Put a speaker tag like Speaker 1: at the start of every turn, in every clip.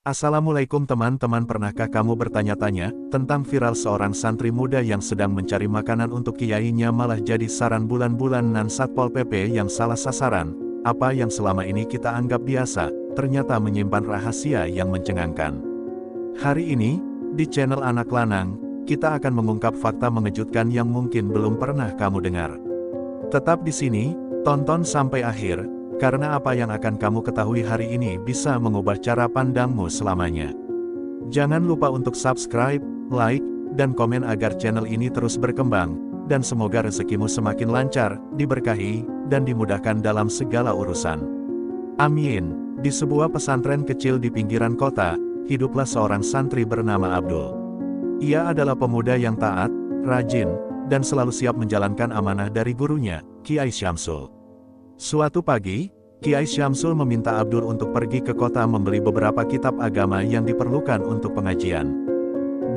Speaker 1: Assalamualaikum teman-teman, pernahkah kamu bertanya-tanya tentang viral seorang santri muda yang sedang mencari makanan untuk kiainya malah jadi saran bulan-bulanan Satpol PP yang salah sasaran? Apa yang selama ini kita anggap biasa, ternyata menyimpan rahasia yang mencengangkan. Hari ini, di channel Anak Lanang, kita akan mengungkap fakta mengejutkan yang mungkin belum pernah kamu dengar. Tetap di sini, tonton sampai akhir, karena apa yang akan kamu ketahui hari ini bisa mengubah cara pandangmu selamanya. Jangan lupa untuk subscribe, like, dan komen agar channel ini terus berkembang, dan semoga rezekimu semakin lancar, diberkahi, dan dimudahkan dalam segala urusan. Amin. Di sebuah pesantren kecil di pinggiran kota, hiduplah seorang santri bernama Abdul. Ia adalah pemuda yang taat, rajin, dan selalu siap menjalankan amanah dari gurunya, Kiai Syamsul. Suatu pagi, Kiai Syamsul meminta Abdul untuk pergi ke kota membeli beberapa kitab agama yang diperlukan untuk pengajian.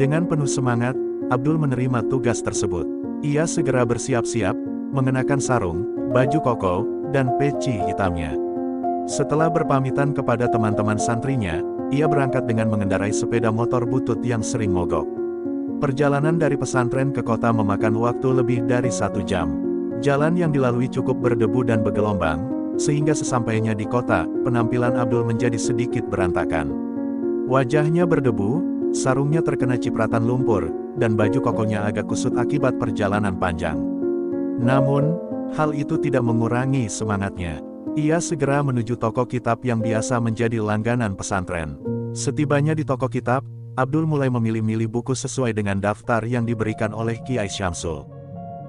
Speaker 1: Dengan penuh semangat, Abdul menerima tugas tersebut. Ia segera bersiap-siap, mengenakan sarung, baju koko, dan peci hitamnya. Setelah berpamitan kepada teman-teman santrinya, ia berangkat dengan mengendarai sepeda motor butut yang sering mogok. Perjalanan dari pesantren ke kota memakan waktu lebih dari 1 jam. Jalan yang dilalui cukup berdebu dan bergelombang, sehingga sesampainya di kota, penampilan Abdul menjadi sedikit berantakan. Wajahnya berdebu, sarungnya terkena cipratan lumpur, dan baju kokonya agak kusut akibat perjalanan panjang. Namun, hal itu tidak mengurangi semangatnya. Ia segera menuju toko kitab yang biasa menjadi langganan pesantren. Setibanya di toko kitab, Abdul mulai memilih-milih buku sesuai dengan daftar yang diberikan oleh Kiai Syamsul.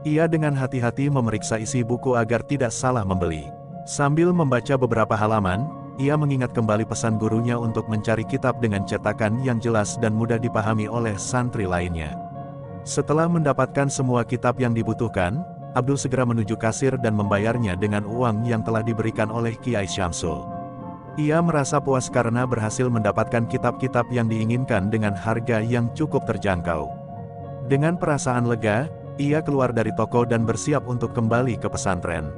Speaker 1: Ia dengan hati-hati memeriksa isi buku agar tidak salah membeli. Sambil membaca beberapa halaman, ia mengingat kembali pesan gurunya untuk mencari kitab dengan cetakan yang jelas dan mudah dipahami oleh santri lainnya. Setelah mendapatkan semua kitab yang dibutuhkan, Abdul segera menuju kasir dan membayarnya dengan uang yang telah diberikan oleh Kiai Syamsul. Ia merasa puas karena berhasil mendapatkan kitab-kitab yang diinginkan dengan harga yang cukup terjangkau. Dengan perasaan lega, ia keluar dari toko dan bersiap untuk kembali ke pesantren.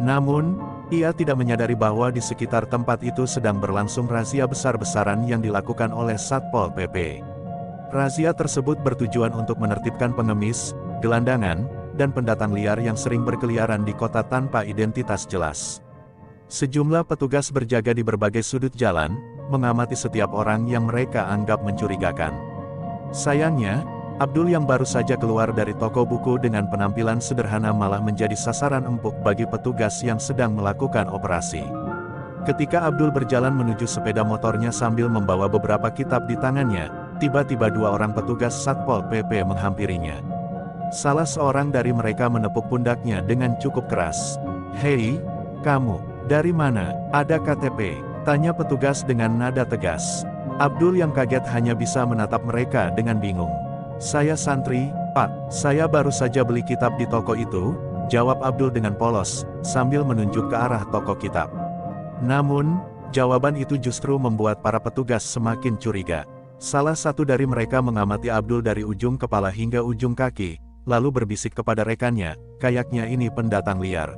Speaker 1: Namun, ia tidak menyadari bahwa di sekitar tempat itu sedang berlangsung razia besar-besaran yang dilakukan oleh Satpol PP. Razia tersebut bertujuan untuk menertibkan pengemis, gelandangan, dan pendatang liar yang sering berkeliaran di kota tanpa identitas jelas. Sejumlah petugas berjaga di berbagai sudut jalan, mengamati setiap orang yang mereka anggap mencurigakan. Sayangnya, Abdul yang baru saja keluar dari toko buku dengan penampilan sederhana malah menjadi sasaran empuk bagi petugas yang sedang melakukan operasi. Ketika Abdul berjalan menuju sepeda motornya sambil membawa beberapa kitab di tangannya, tiba-tiba 2 orang petugas Satpol PP menghampirinya. Salah seorang dari mereka menepuk pundaknya dengan cukup keras. "Hei, kamu, dari mana? Ada KTP?" tanya petugas dengan nada tegas. Abdul yang kaget hanya bisa menatap mereka dengan bingung. "Saya santri, Pak. Saya baru saja beli kitab di toko itu," jawab Abdul dengan polos, sambil menunjuk ke arah toko kitab. Namun, jawaban itu justru membuat para petugas semakin curiga. Salah satu dari mereka mengamati Abdul dari ujung kepala hingga ujung kaki, lalu berbisik kepada rekannya, kayaknya ini pendatang liar.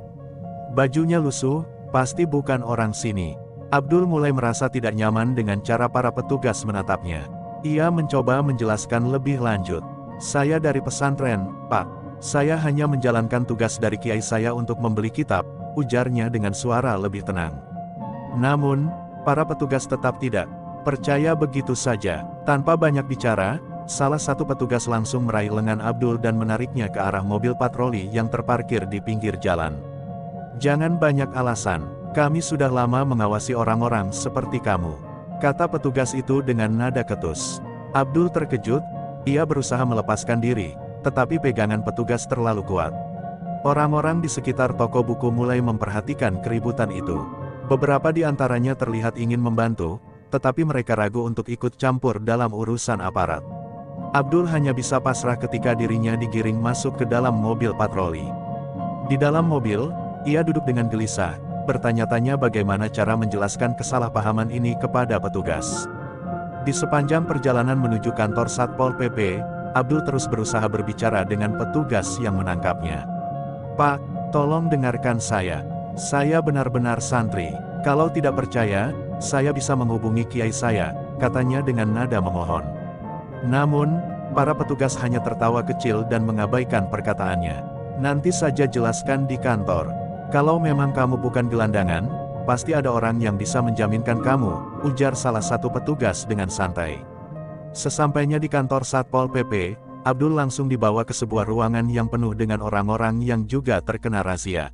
Speaker 1: Bajunya lusuh, pasti bukan orang sini. Abdul mulai merasa tidak nyaman dengan cara para petugas menatapnya. Ia mencoba menjelaskan lebih lanjut. "Saya dari pesantren, Pak. Saya hanya menjalankan tugas dari kiai saya untuk membeli kitab," ujarnya dengan suara lebih tenang. Namun, para petugas tetap tidak percaya begitu saja. Tanpa banyak bicara, salah satu petugas langsung meraih lengan Abdul dan menariknya ke arah mobil patroli yang terparkir di pinggir jalan. "Jangan banyak alasan, kami sudah lama mengawasi orang-orang seperti kamu," kata petugas itu dengan nada ketus. Abdul terkejut, ia berusaha melepaskan diri, tetapi pegangan petugas terlalu kuat. Orang-orang di sekitar toko buku mulai memperhatikan keributan itu. Beberapa di antaranya terlihat ingin membantu, tetapi mereka ragu untuk ikut campur dalam urusan aparat. Abdul hanya bisa pasrah ketika dirinya digiring masuk ke dalam mobil patroli. Di dalam mobil, ia duduk dengan gelisah, bertanya-tanya bagaimana cara menjelaskan kesalahpahaman ini kepada petugas. Di sepanjang perjalanan menuju kantor Satpol PP, Abdul terus berusaha berbicara dengan petugas yang menangkapnya. "Pak, tolong dengarkan saya. Saya benar-benar santri. Kalau tidak percaya, saya bisa menghubungi kiai saya," katanya dengan nada memohon. Namun, para petugas hanya tertawa kecil dan mengabaikan perkataannya. Nanti saja jelaskan di kantor. Kalau memang kamu bukan gelandangan, pasti ada orang yang bisa menjaminkan kamu, ujar salah satu petugas dengan santai. Sesampainya di kantor Satpol PP, Abdul langsung dibawa ke sebuah ruangan yang penuh dengan orang-orang yang juga terkena razia.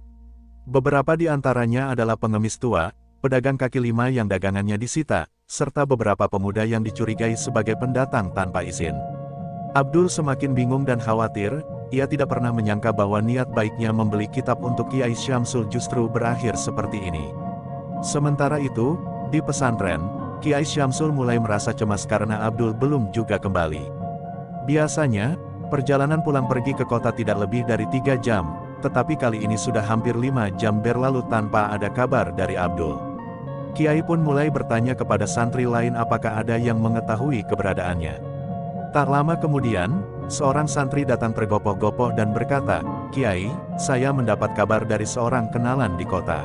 Speaker 1: Beberapa di antaranya adalah pengemis tua, pedagang kaki lima yang dagangannya disita, serta beberapa pemuda yang dicurigai sebagai pendatang tanpa izin. Abdul semakin bingung dan khawatir, ia tidak pernah menyangka bahwa niat baiknya membeli kitab untuk Kiai Syamsul justru berakhir seperti ini. Sementara itu, di pesantren, Kiai Syamsul mulai merasa cemas karena Abdul belum juga kembali. Biasanya, perjalanan pulang pergi ke kota tidak lebih dari 3 jam, tetapi kali ini sudah hampir 5 jam berlalu tanpa ada kabar dari Abdul. Kiai pun mulai bertanya kepada santri lain apakah ada yang mengetahui keberadaannya. Tak lama kemudian, seorang santri datang tergopoh-gopoh dan berkata, "Kiai, saya mendapat kabar dari seorang kenalan di kota.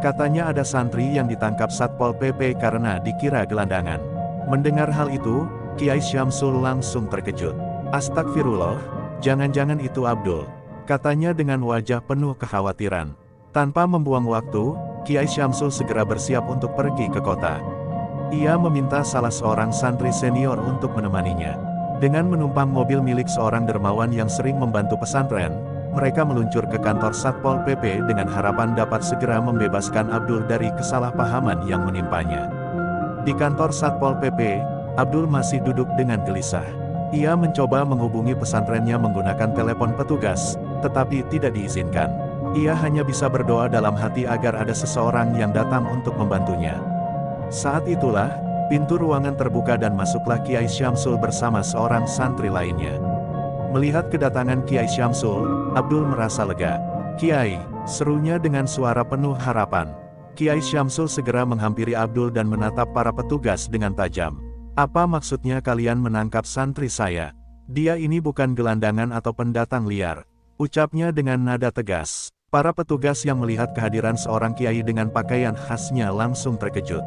Speaker 1: Katanya ada santri yang ditangkap Satpol PP karena dikira gelandangan." Mendengar hal itu, Kiai Syamsul langsung terkejut. "Astagfirullah, jangan-jangan itu Abdul," katanya dengan wajah penuh kekhawatiran. Tanpa membuang waktu, Kiai Syamsul segera bersiap untuk pergi ke kota. Ia meminta salah seorang santri senior untuk menemaninya. Dengan menumpang mobil milik seorang dermawan yang sering membantu pesantren, mereka meluncur ke kantor Satpol PP dengan harapan dapat segera membebaskan Abdul dari kesalahpahaman yang menimpanya. Di kantor Satpol PP, Abdul masih duduk dengan gelisah. Ia mencoba menghubungi pesantrennya menggunakan telepon petugas, tetapi tidak diizinkan. Ia hanya bisa berdoa dalam hati agar ada seseorang yang datang untuk membantunya. Saat itulah, pintu ruangan terbuka dan masuklah Kiai Syamsul bersama seorang santri lainnya. Melihat kedatangan Kiai Syamsul, Abdul merasa lega. "Kiai," serunya dengan suara penuh harapan. Kiai Syamsul segera menghampiri Abdul dan menatap para petugas dengan tajam. "Apa maksudnya kalian menangkap santri saya? Dia ini bukan gelandangan atau pendatang liar," ucapnya dengan nada tegas. Para petugas yang melihat kehadiran seorang kiai dengan pakaian khasnya langsung terkejut.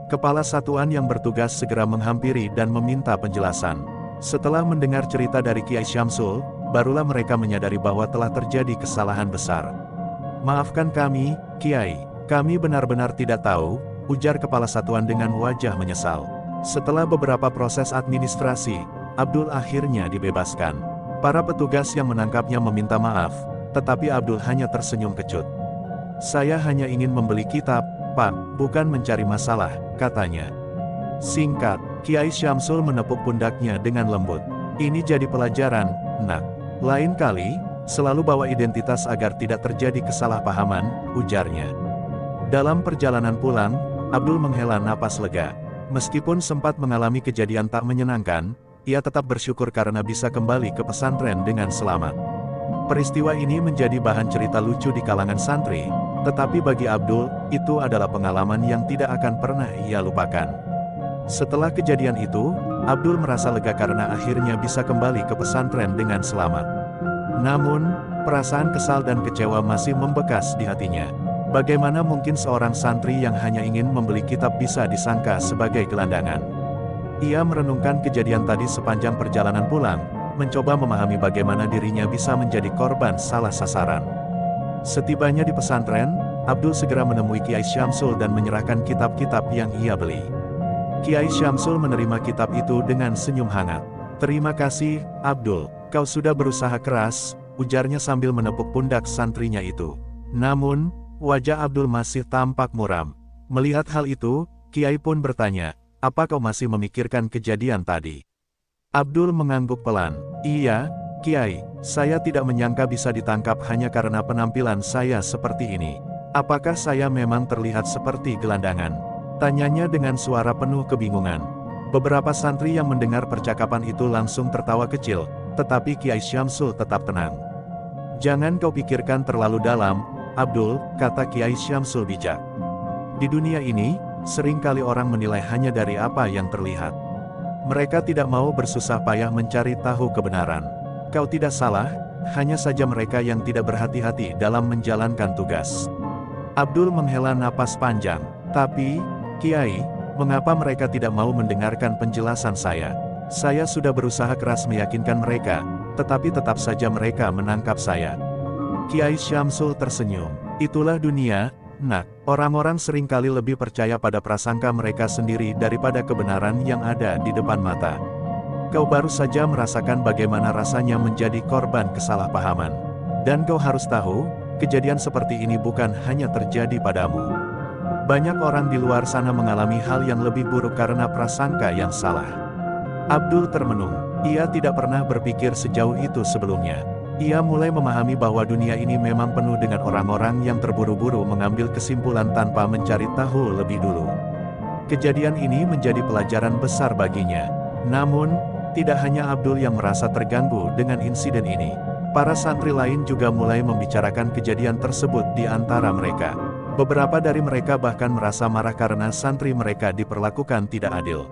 Speaker 1: Kepala satuan yang bertugas segera menghampiri dan meminta penjelasan. Setelah mendengar cerita dari Kiai Syamsul, barulah mereka menyadari bahwa telah terjadi kesalahan besar. "Maafkan kami, Kiai. Kami benar-benar tidak tahu," ujar kepala satuan dengan wajah menyesal. Setelah beberapa proses administrasi, Abdul akhirnya dibebaskan. Para petugas yang menangkapnya meminta maaf, tetapi Abdul hanya tersenyum kecut. "Saya hanya ingin membeli kitab, Pak, bukan mencari masalah," katanya. Singkat, Kiai Syamsul menepuk pundaknya dengan lembut. "Ini jadi pelajaran, Nak. Lain kali, selalu bawa identitas agar tidak terjadi kesalahpahaman," ujarnya. Dalam perjalanan pulang, Abdul menghela napas lega. Meskipun sempat mengalami kejadian tak menyenangkan, ia tetap bersyukur karena bisa kembali ke pesantren dengan selamat. Peristiwa ini menjadi bahan cerita lucu di kalangan santri, tetapi bagi Abdul, itu adalah pengalaman yang tidak akan pernah ia lupakan. Setelah kejadian itu, Abdul merasa lega karena akhirnya bisa kembali ke pesantren dengan selamat. Namun, perasaan kesal dan kecewa masih membekas di hatinya. Bagaimana mungkin seorang santri yang hanya ingin membeli kitab bisa disangka sebagai gelandangan? Ia merenungkan kejadian tadi sepanjang perjalanan pulang, mencoba memahami bagaimana dirinya bisa menjadi korban salah sasaran. Setibanya di pesantren, Abdul segera menemui Kiai Syamsul dan menyerahkan kitab-kitab yang ia beli. Kiai Syamsul menerima kitab itu dengan senyum hangat. "Terima kasih, Abdul. Kau sudah berusaha keras," ujarnya sambil menepuk pundak santrinya itu. Namun, wajah Abdul masih tampak muram. Melihat hal itu, Kiai pun bertanya, "Apa kau masih memikirkan kejadian tadi?" Abdul mengangguk pelan. "Iya, Kiai, saya tidak menyangka bisa ditangkap hanya karena penampilan saya seperti ini. Apakah saya memang terlihat seperti gelandangan?" tanyanya dengan suara penuh kebingungan. Beberapa santri yang mendengar percakapan itu langsung tertawa kecil, tetapi Kiai Syamsul tetap tenang. "Jangan kau pikirkan terlalu dalam, Abdul," kata Kiai Syamsul bijak. "Di dunia ini, seringkali orang menilai hanya dari apa yang terlihat. Mereka tidak mau bersusah payah mencari tahu kebenaran. Kau tidak salah, hanya saja mereka yang tidak berhati-hati dalam menjalankan tugas." Abdul menghela napas panjang. "Tapi, Kiai, Mengapa mereka tidak mau mendengarkan penjelasan saya? Saya sudah berusaha keras meyakinkan mereka, tetapi tetap saja mereka menangkap saya. Kiai Syamsul tersenyum. Itulah dunia, nak. Orang-orang seringkali lebih percaya pada prasangka mereka sendiri daripada kebenaran yang ada di depan mata. Kau baru saja merasakan bagaimana rasanya menjadi korban kesalahpahaman. Dan kau harus tahu, kejadian seperti ini bukan hanya terjadi padamu. Banyak orang di luar sana mengalami hal yang lebih buruk karena prasangka yang salah. Abdul termenung. Ia tidak pernah berpikir sejauh itu sebelumnya. Ia mulai memahami bahwa dunia ini memang penuh dengan orang-orang yang terburu-buru mengambil kesimpulan tanpa mencari tahu lebih dulu. Kejadian ini menjadi pelajaran besar baginya. Namun, tidak hanya Abdul yang merasa terganggu dengan insiden ini. Para santri lain juga mulai membicarakan kejadian tersebut di antara mereka. Beberapa dari mereka bahkan merasa marah karena santri mereka diperlakukan tidak adil.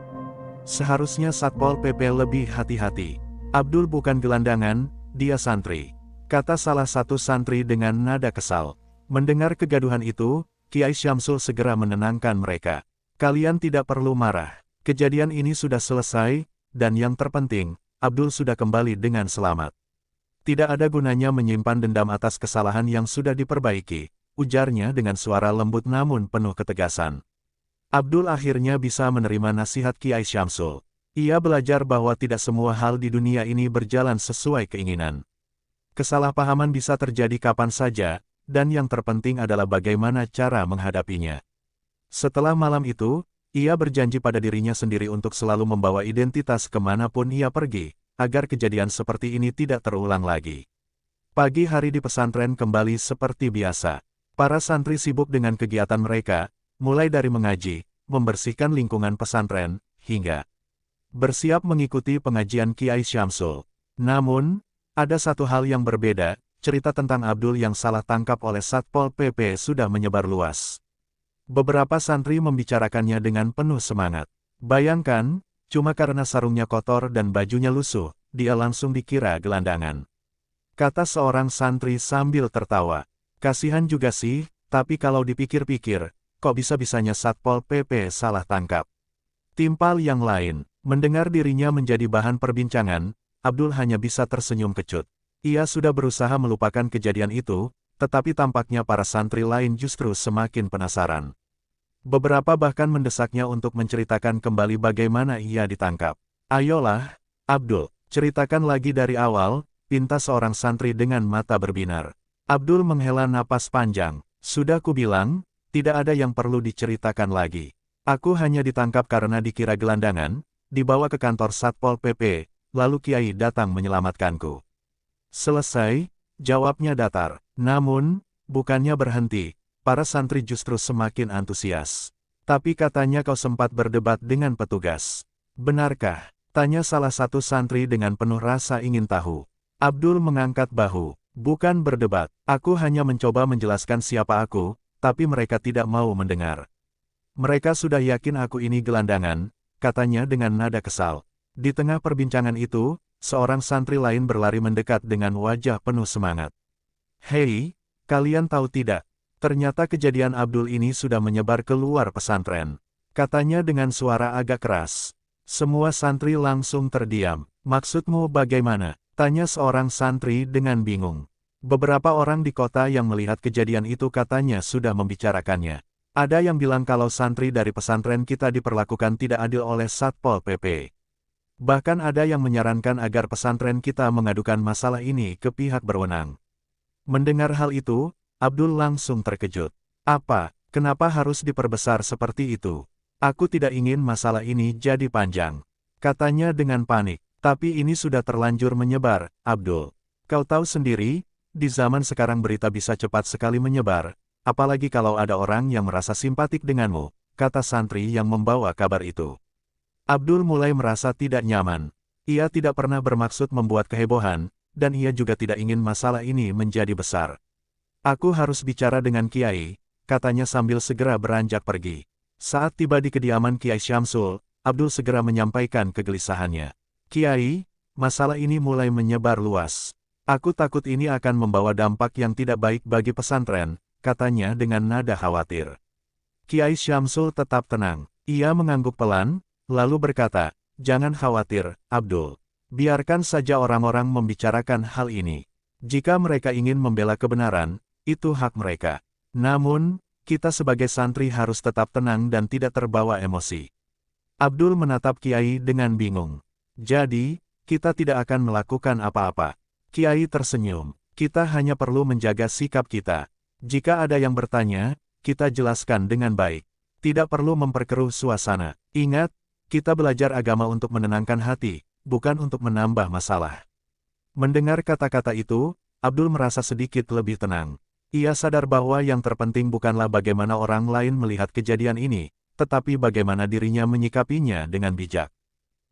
Speaker 1: Seharusnya Satpol PP lebih hati-hati. Abdul bukan gelandangan, dia santri, kata salah satu santri dengan nada kesal. Mendengar kegaduhan itu, Kiai Syamsul segera menenangkan mereka. Kalian tidak perlu marah. Kejadian ini sudah selesai, dan yang terpenting, Abdul sudah kembali dengan selamat. Tidak ada gunanya menyimpan dendam atas kesalahan yang sudah diperbaiki, ujarnya dengan suara lembut namun penuh ketegasan. Abdul akhirnya bisa menerima nasihat Kiai Syamsul. Ia belajar bahwa tidak semua hal di dunia ini berjalan sesuai keinginan. Kesalahpahaman bisa terjadi kapan saja, dan yang terpenting adalah bagaimana cara menghadapinya. Setelah malam itu, ia berjanji pada dirinya sendiri untuk selalu membawa identitas kemanapun ia pergi, agar kejadian seperti ini tidak terulang lagi. Pagi hari di pesantren kembali seperti biasa. Para santri sibuk dengan kegiatan mereka, mulai dari mengaji, membersihkan lingkungan pesantren, hingga bersiap mengikuti pengajian Kiai Syamsul. Namun, ada satu hal yang berbeda, cerita tentang Abdul yang salah tangkap oleh Satpol PP sudah menyebar luas. Beberapa santri membicarakannya dengan penuh semangat. Bayangkan, cuma karena sarungnya kotor dan bajunya lusuh, dia langsung dikira gelandangan. Kata seorang santri sambil tertawa. Kasihan juga sih, tapi kalau dipikir-pikir, kok bisa-bisanya Satpol PP salah tangkap. Timpal yang lain. Mendengar dirinya menjadi bahan perbincangan, Abdul hanya bisa tersenyum kecut. Ia sudah berusaha melupakan kejadian itu, tetapi tampaknya para santri lain justru semakin penasaran. Beberapa bahkan mendesaknya untuk menceritakan kembali bagaimana ia ditangkap. Ayolah, Abdul, ceritakan lagi dari awal, pinta seorang santri dengan mata berbinar. Abdul menghela napas panjang. Sudah kubilang, tidak ada yang perlu diceritakan lagi. Aku hanya ditangkap karena dikira gelandangan, dibawa ke kantor Satpol PP, lalu Kiai datang menyelamatkanku. Selesai, jawabnya datar. Namun, bukannya berhenti, para santri justru semakin antusias. Tapi katanya kau sempat berdebat dengan petugas. Benarkah? Tanya salah satu santri dengan penuh rasa ingin tahu. Abdul mengangkat bahu. Bukan berdebat, aku hanya mencoba menjelaskan siapa aku, tapi mereka tidak mau mendengar. Mereka sudah yakin aku ini gelandangan, katanya dengan nada kesal. Di tengah perbincangan itu, seorang santri lain berlari mendekat dengan wajah penuh semangat. Hei, kalian tahu tidak? Ternyata kejadian Abdul ini sudah menyebar keluar pesantren. Katanya dengan suara agak keras. Semua santri langsung terdiam. Maksudmu bagaimana? Tanya seorang santri dengan bingung. Beberapa orang di kota yang melihat kejadian itu katanya sudah membicarakannya. Ada yang bilang kalau santri dari pesantren kita diperlakukan tidak adil oleh Satpol PP. Bahkan ada yang menyarankan agar pesantren kita mengadukan masalah ini ke pihak berwenang. Mendengar hal itu, Abdul langsung terkejut. Apa? Kenapa harus diperbesar seperti itu? Aku tidak ingin masalah ini jadi panjang. Katanya dengan panik. Tapi ini sudah terlanjur menyebar, Abdul. Kau tahu sendiri, di zaman sekarang berita bisa cepat sekali menyebar. Apalagi kalau ada orang yang merasa simpatik denganmu, kata santri yang membawa kabar itu. Abdul mulai merasa tidak nyaman. Ia tidak pernah bermaksud membuat kehebohan, dan ia juga tidak ingin masalah ini menjadi besar. Aku harus bicara dengan Kiai, katanya sambil segera beranjak pergi. Saat tiba di kediaman Kiai Syamsul, Abdul segera menyampaikan kegelisahannya. Kiai, masalah ini mulai menyebar luas. Aku takut ini akan membawa dampak yang tidak baik bagi pesantren, katanya dengan nada khawatir. Kiai Syamsul tetap tenang. Ia mengangguk pelan, lalu berkata, "Jangan khawatir, Abdul. Biarkan saja orang-orang membicarakan hal ini. Jika mereka ingin membela kebenaran, itu hak mereka. Namun, kita sebagai santri harus tetap tenang dan tidak terbawa emosi." Abdul menatap Kiai dengan bingung. "Jadi, kita tidak akan melakukan apa-apa." Kiai tersenyum. "Kita hanya perlu menjaga sikap kita. Jika ada yang bertanya, kita jelaskan dengan baik. Tidak perlu memperkeruh suasana. Ingat, kita belajar agama untuk menenangkan hati, bukan untuk menambah masalah." Mendengar kata-kata itu, Abdul merasa sedikit lebih tenang. Ia sadar bahwa yang terpenting bukanlah bagaimana orang lain melihat kejadian ini, tetapi bagaimana dirinya menyikapinya dengan bijak.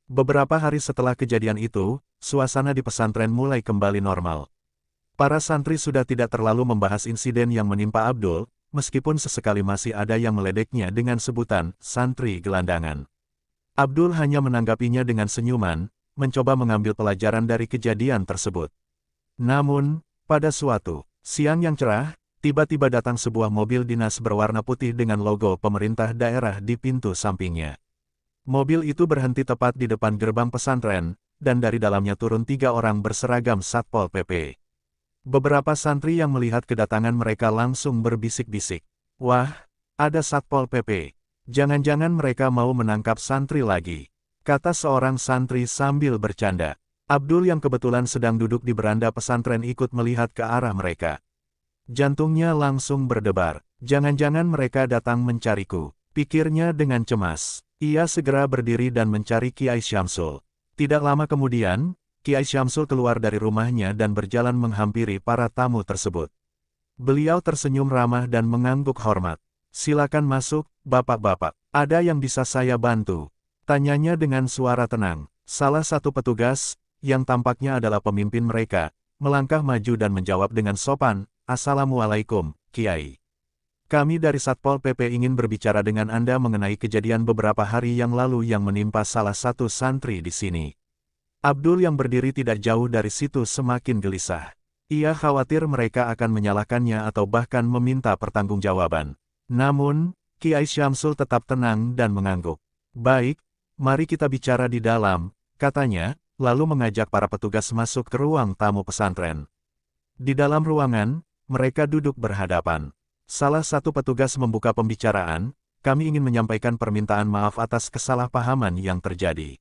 Speaker 1: Beberapa hari setelah kejadian itu, suasana di pesantren mulai kembali normal. Para santri sudah tidak terlalu membahas insiden yang menimpa Abdul, meskipun sesekali masih ada yang meledeknya dengan sebutan santri gelandangan. Abdul hanya menanggapinya dengan senyuman, mencoba mengambil pelajaran dari kejadian tersebut. Namun, pada suatu siang yang cerah, tiba-tiba datang sebuah mobil dinas berwarna putih dengan logo pemerintah daerah di pintu sampingnya. Mobil itu berhenti tepat di depan gerbang pesantren, dan dari dalamnya turun 3 orang berseragam Satpol PP. Beberapa santri yang melihat kedatangan mereka langsung berbisik-bisik. "Wah, ada Satpol PP. Jangan-jangan mereka mau menangkap santri lagi," kata seorang santri sambil bercanda. Abdul yang kebetulan sedang duduk di beranda pesantren ikut melihat ke arah mereka. Jantungnya langsung berdebar. "Jangan-jangan mereka datang mencariku," pikirnya dengan cemas. Ia segera berdiri dan mencari Kiai Syamsul. Tidak lama kemudian, Kiai Syamsul keluar dari rumahnya dan berjalan menghampiri para tamu tersebut. Beliau tersenyum ramah dan mengangguk hormat. "Silakan masuk, bapak-bapak. Ada yang bisa saya bantu?" tanyanya dengan suara tenang. Salah satu petugas, yang tampaknya adalah pemimpin mereka, melangkah maju dan menjawab dengan sopan, "Assalamualaikum, Kiai. Kami dari Satpol PP ingin berbicara dengan Anda mengenai kejadian beberapa hari yang lalu yang menimpa salah satu santri di sini." Abdul yang berdiri tidak jauh dari situ semakin gelisah. Ia khawatir mereka akan menyalahkannya atau bahkan meminta pertanggungjawaban. Namun, Kiai Syamsul tetap tenang dan mengangguk. "Baik, mari kita bicara di dalam," katanya, lalu mengajak para petugas masuk ke ruang tamu pesantren. Di dalam ruangan, mereka duduk berhadapan. Salah satu petugas membuka pembicaraan, "Kami ingin menyampaikan permintaan maaf atas kesalahpahaman yang terjadi.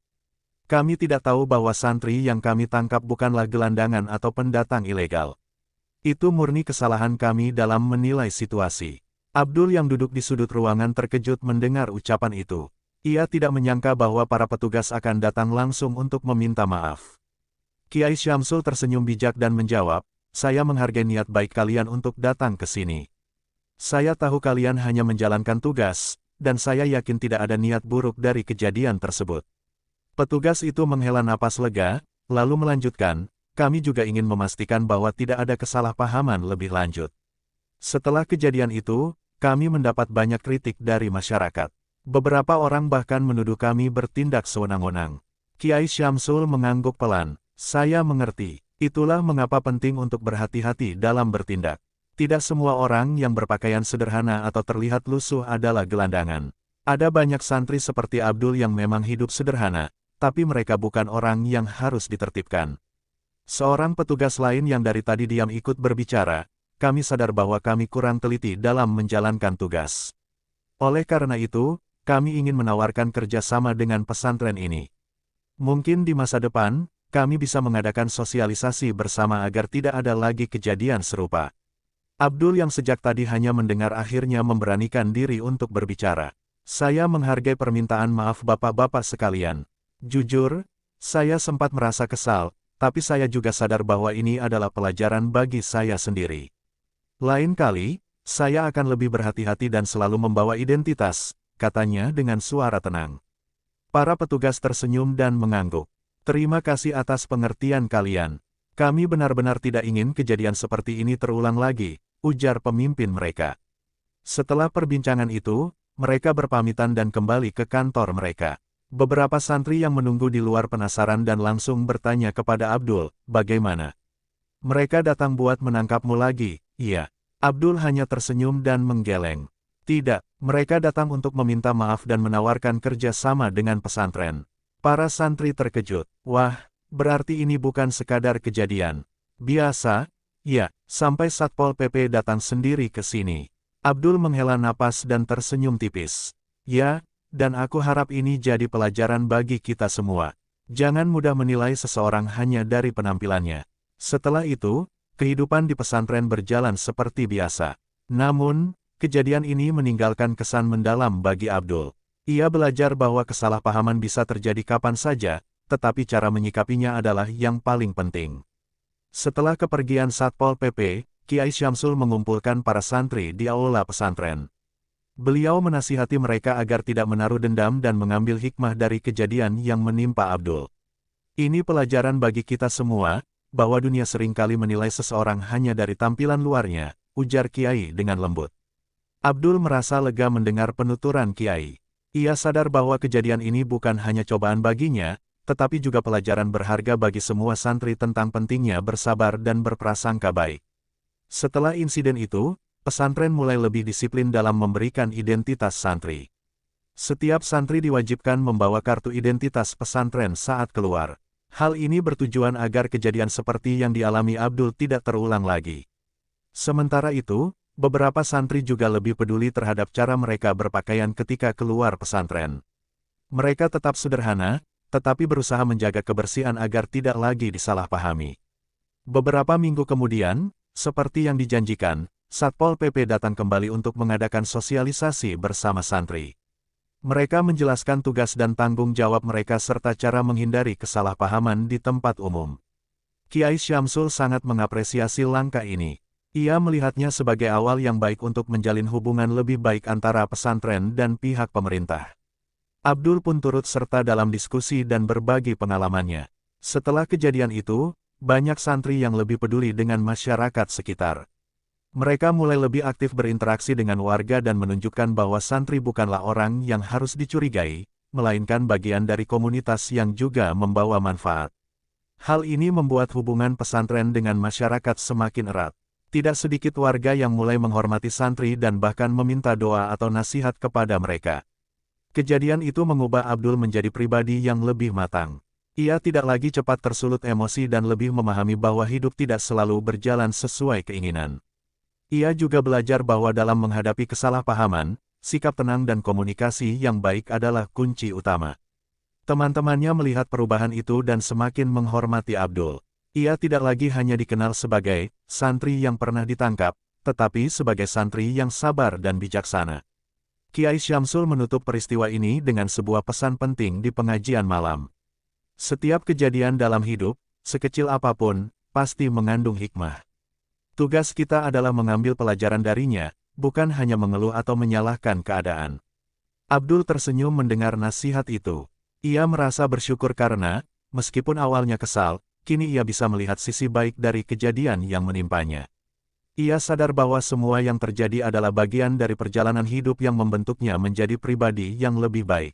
Speaker 1: Kami tidak tahu bahwa santri yang kami tangkap bukanlah gelandangan atau pendatang ilegal. Itu murni kesalahan kami dalam menilai situasi." Abdul yang duduk di sudut ruangan terkejut mendengar ucapan itu. Ia tidak menyangka bahwa para petugas akan datang langsung untuk meminta maaf. Kiai Syamsul tersenyum bijak dan menjawab, "Saya menghargai niat baik kalian untuk datang ke sini. Saya tahu kalian hanya menjalankan tugas, dan saya yakin tidak ada niat buruk dari kejadian tersebut." Petugas itu menghela napas lega, lalu melanjutkan, "Kami juga ingin memastikan bahwa tidak ada kesalahpahaman lebih lanjut. Setelah kejadian itu, kami mendapat banyak kritik dari masyarakat. Beberapa orang bahkan menuduh kami bertindak sewenang-wenang." Kiai Syamsul mengangguk pelan, "Saya mengerti. Itulah mengapa penting untuk berhati-hati dalam bertindak. Tidak semua orang yang berpakaian sederhana atau terlihat lusuh adalah gelandangan. Ada banyak santri seperti Abdul yang memang hidup sederhana, tapi mereka bukan orang yang harus ditertibkan." Seorang petugas lain yang dari tadi diam ikut berbicara, "Kami sadar bahwa kami kurang teliti dalam menjalankan tugas. Oleh karena itu, kami ingin menawarkan kerjasama dengan pesantren ini. Mungkin di masa depan, kami bisa mengadakan sosialisasi bersama agar tidak ada lagi kejadian serupa." Abdul yang sejak tadi hanya mendengar akhirnya memberanikan diri untuk berbicara. "Saya menghargai permintaan maaf bapak-bapak sekalian. Jujur, saya sempat merasa kesal, tapi saya juga sadar bahwa ini adalah pelajaran bagi saya sendiri. Lain kali, saya akan lebih berhati-hati dan selalu membawa identitas," katanya dengan suara tenang. Para petugas tersenyum dan mengangguk. "Terima kasih atas pengertian kalian. Kami benar-benar tidak ingin kejadian seperti ini terulang lagi," ujar pemimpin mereka. Setelah perbincangan itu, mereka berpamitan dan kembali ke kantor mereka. Beberapa santri yang menunggu di luar penasaran dan langsung bertanya kepada Abdul, "Bagaimana? Mereka datang buat menangkapmu lagi?" "Iya." Abdul hanya tersenyum dan menggeleng. Tidak, mereka datang untuk meminta maaf dan menawarkan kerja sama dengan pesantren. Para santri terkejut. Wah, berarti ini bukan sekadar kejadian biasa. Ya, sampai Satpol PP datang sendiri ke sini. Abdul menghela napas dan tersenyum tipis. Ya, dan aku harap ini jadi pelajaran bagi kita semua. Jangan mudah menilai seseorang hanya dari penampilannya. Setelah itu, kehidupan di pesantren berjalan seperti biasa. Namun, kejadian ini meninggalkan kesan mendalam bagi Abdul. Ia belajar bahwa kesalahpahaman bisa terjadi kapan saja, tetapi cara menyikapinya adalah yang paling penting. Setelah kepergian Satpol PP, Kiai Syamsul mengumpulkan para santri di aula pesantren. Beliau menasihati mereka agar tidak menaruh dendam dan mengambil hikmah dari kejadian yang menimpa Abdul. Ini pelajaran bagi kita semua, bahwa dunia seringkali menilai seseorang hanya dari tampilan luarnya, ujar Kiai dengan lembut. Abdul merasa lega mendengar penuturan Kiai. Ia sadar bahwa kejadian ini bukan hanya cobaan baginya, tetapi juga pelajaran berharga bagi semua santri tentang pentingnya bersabar dan berprasangka baik. Setelah insiden itu, pesantren mulai lebih disiplin dalam memberikan identitas santri. Setiap santri diwajibkan membawa kartu identitas pesantren saat keluar. Hal ini bertujuan agar kejadian seperti yang dialami Abdul tidak terulang lagi. Sementara itu, beberapa santri juga lebih peduli terhadap cara mereka berpakaian ketika keluar pesantren. Mereka tetap sederhana, tetapi berusaha menjaga kebersihan agar tidak lagi disalahpahami. Beberapa minggu kemudian, seperti yang dijanjikan, Satpol PP datang kembali untuk mengadakan sosialisasi bersama santri. Mereka menjelaskan tugas dan tanggung jawab mereka serta cara menghindari kesalahpahaman di tempat umum. Kiai Syamsul sangat mengapresiasi langkah ini. Ia melihatnya sebagai awal yang baik untuk menjalin hubungan lebih baik antara pesantren dan pihak pemerintah. Abdul pun turut serta dalam diskusi dan berbagi pengalamannya. Setelah kejadian itu, banyak santri yang lebih peduli dengan masyarakat sekitar. Mereka mulai lebih aktif berinteraksi dengan warga dan menunjukkan bahwa santri bukanlah orang yang harus dicurigai, melainkan bagian dari komunitas yang juga membawa manfaat. Hal ini membuat hubungan pesantren dengan masyarakat semakin erat. Tidak sedikit warga yang mulai menghormati santri dan bahkan meminta doa atau nasihat kepada mereka. Kejadian itu mengubah Abdul menjadi pribadi yang lebih matang. Ia tidak lagi cepat tersulut emosi dan lebih memahami bahwa hidup tidak selalu berjalan sesuai keinginan. Ia juga belajar bahwa dalam menghadapi kesalahpahaman, sikap tenang dan komunikasi yang baik adalah kunci utama. Teman-temannya melihat perubahan itu dan semakin menghormati Abdul. Ia tidak lagi hanya dikenal sebagai santri yang pernah ditangkap, tetapi sebagai santri yang sabar dan bijaksana. Kiai Syamsul menutup peristiwa ini dengan sebuah pesan penting di pengajian malam. Setiap kejadian dalam hidup, sekecil apapun, pasti mengandung hikmah. Tugas kita adalah mengambil pelajaran darinya, bukan hanya mengeluh atau menyalahkan keadaan. Abdul tersenyum mendengar nasihat itu. Ia merasa bersyukur karena, meskipun awalnya kesal, kini ia bisa melihat sisi baik dari kejadian yang menimpanya. Ia sadar bahwa semua yang terjadi adalah bagian dari perjalanan hidup yang membentuknya menjadi pribadi yang lebih baik.